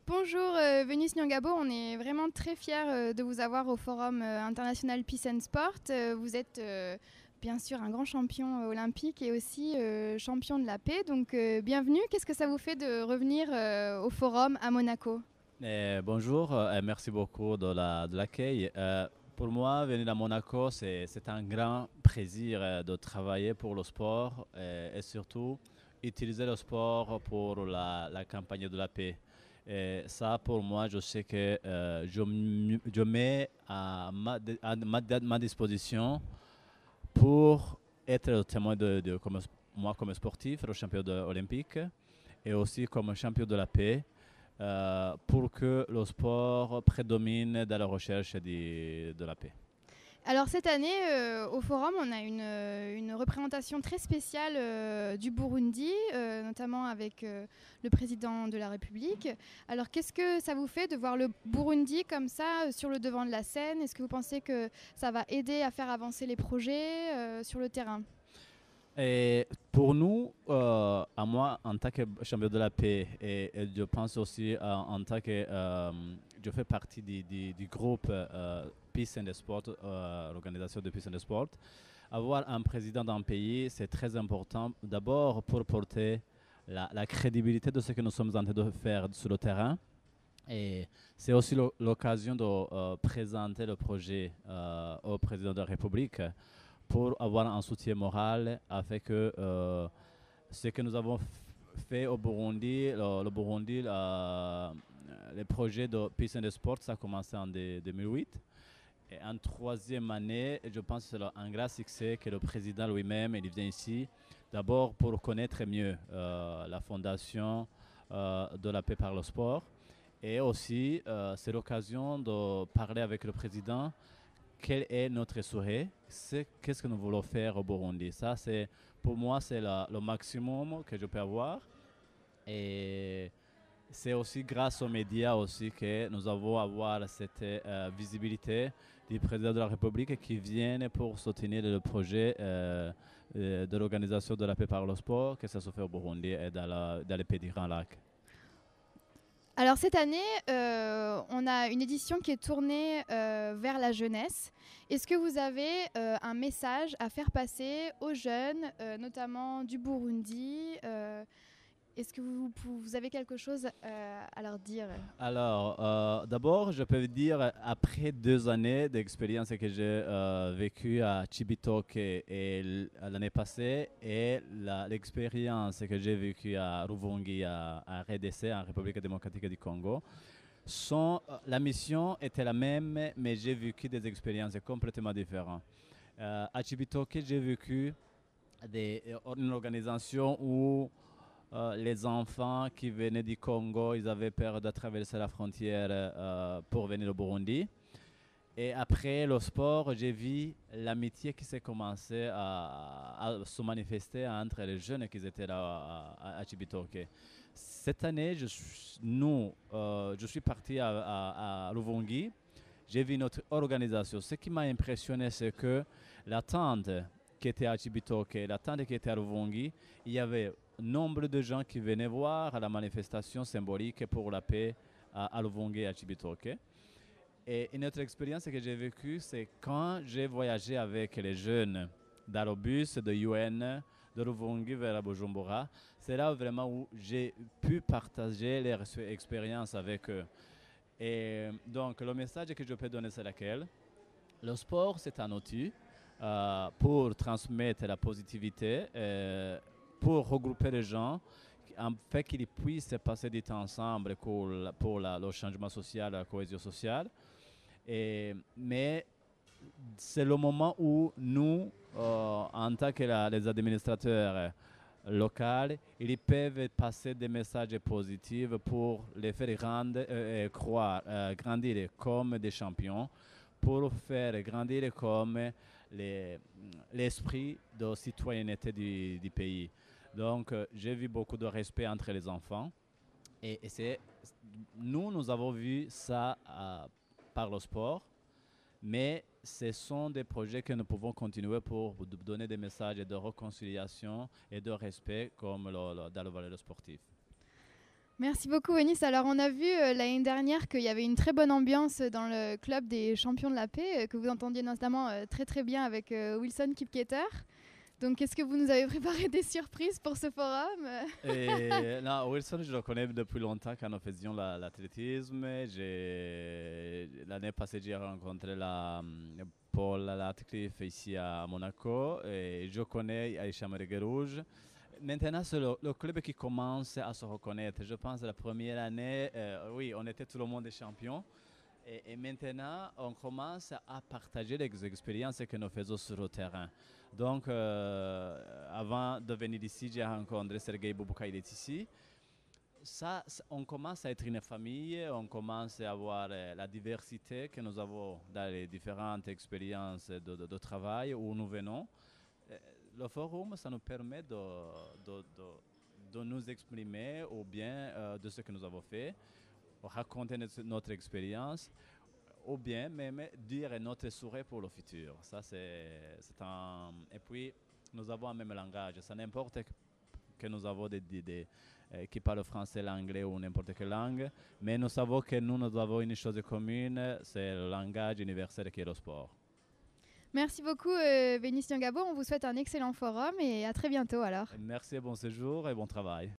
Bonjour Venus Nyangabo, on est vraiment très fiers de vous avoir au Forum international Peace and Sport. Vous êtes bien sûr un grand champion olympique et aussi champion de la paix, donc bienvenue. Qu'est-ce que ça vous fait de revenir au Forum à Monaco? Bonjour et merci beaucoup de l'accueil. Pour moi, venir à Monaco, c'est un grand plaisir de travailler pour le sport et surtout utiliser le sport pour la campagne de la paix. Et ça, pour moi, je sais que je mets à ma disposition pour être le témoin comme moi comme sportif, le champion olympique et aussi comme champion de la paix pour que le sport prédomine dans la recherche de la paix. Alors cette année, au Forum, on a une représentation très spéciale du Burundi, notamment avec le président de la République. Alors qu'est-ce que ça vous fait de voir le Burundi comme ça sur le devant de la scène? Est-ce que vous pensez que ça va aider à faire avancer les projets sur le terrain? Et pour nous, à moi, en tant que champion de la paix, et je pense aussi en tant que je fais partie du groupe Peace and the Sport, l'organisation de Peace and the Sport, avoir un président d'un pays, c'est très important. D'abord pour porter la crédibilité de ce que nous sommes en train de faire sur le terrain. Et c'est aussi l'occasion de présenter le projet au président de la République pour avoir un soutien moral afin que ce que nous avons fait au Burundi, le Burundi, les projets de Peace and the Sport, ça a commencé en 2008. Et en troisième année, je pense que c'est un grand succès que le président lui-même, il vient ici, d'abord pour connaître mieux la fondation de la paix par le sport. Et aussi, c'est l'occasion de parler avec le président quel est notre souhait, qu'est-ce que nous voulons faire au Burundi. Ça, c'est, pour moi, c'est le maximum que je peux avoir. Et c'est aussi grâce aux médias aussi que nous avons avoir cette visibilité du président de la République qui viennent pour soutenir le projet de l'organisation de la paix par le sport, que ça se fait au Burundi et dans les pays du Grand Lac. Alors cette année, on a une édition qui est tournée vers la jeunesse. Est-ce que vous avez un message à faire passer aux jeunes, notamment du Burundi? Est-ce que vous avez quelque chose à leur dire? Alors, d'abord, je peux vous dire, après 2 années d'expérience que j'ai vécue à Cibitoke et l'année passée, et l'expérience que j'ai vécue à Ruvungi, à RDC, en République démocratique du Congo, la mission était la même, mais j'ai vécu des expériences complètement différentes. À Cibitoke, j'ai vécu une organisation où les enfants qui venaient du Congo, ils avaient peur de traverser la frontière pour venir au Burundi. Et après le sport, j'ai vu l'amitié qui s'est commencée à se manifester entre les jeunes qui étaient là à Cibitoke. Cette année, je suis parti à Luvungi. J'ai vu notre organisation. Ce qui m'a impressionné, c'est que la tente qui était à Cibitoke, la tente qui était à Luvungi, il y avait nombre de gens qui venaient voir la manifestation symbolique pour la paix à Luvungi et à Cibitoke. Et une autre expérience que j'ai vécue, c'est quand j'ai voyagé avec les jeunes dans le bus de UN de Luvungi vers Bujumbura. C'est là vraiment où j'ai pu partager les expériences avec eux. Et donc, le message que je peux donner, c'est lequel? Le sport, c'est un outil pour transmettre la positivité, pour regrouper les gens, en fait qu'ils puissent passer du temps ensemble pour le changement social, la cohésion sociale. Mais c'est le moment où nous, en tant que les administrateurs locaux, ils peuvent passer des messages positifs pour les faire grandir comme des champions, pour faire grandir comme l'esprit de citoyenneté du pays. Donc, j'ai vu beaucoup de respect entre les enfants. Nous avons vu ça par le sport, mais ce sont des projets que nous pouvons continuer pour donner des messages de réconciliation et de respect comme dans le volet sportif. Merci beaucoup, Vénis. Alors, on a vu l'année dernière qu'il y avait une très bonne ambiance dans le club des champions de la paix, que vous entendiez notamment très très bien avec Wilson Kipketer. Donc, est-ce que vous nous avez préparé des surprises pour ce forum? Et, non, Wilson, je le connais depuis longtemps quand nous faisions l'athlétisme. L'année passée, j'ai rencontré Paul Latcliffe ici à Monaco et je connais Aïcha Rouge. Maintenant, c'est le club qui commence à se reconnaître. Je pense que la première année, oui, on était tout le monde des champions. Et maintenant, on commence à partager les expériences que nous faisons sur le terrain. Donc, avant de venir ici, j'ai rencontré Sergei Boubouka, il est ici. On commence à être une famille, on commence à avoir la diversité que nous avons dans les différentes expériences de travail où nous venons. Le forum, ça nous permet de nous exprimer ou bien de ce que nous avons fait, raconter notre expérience, ou bien même dire notre souhait pour le futur. Ça, c'est un... Et puis, nous avons un même langage. Ça n'importe que nous avons qui parlent français, l'anglais ou n'importe quelle langue, mais nous savons que nous avons une chose commune, c'est le langage universel qui est le sport. Merci beaucoup, Vénis Nyangabo. On vous souhaite un excellent forum et à très bientôt alors. Merci, bon séjour et bon travail.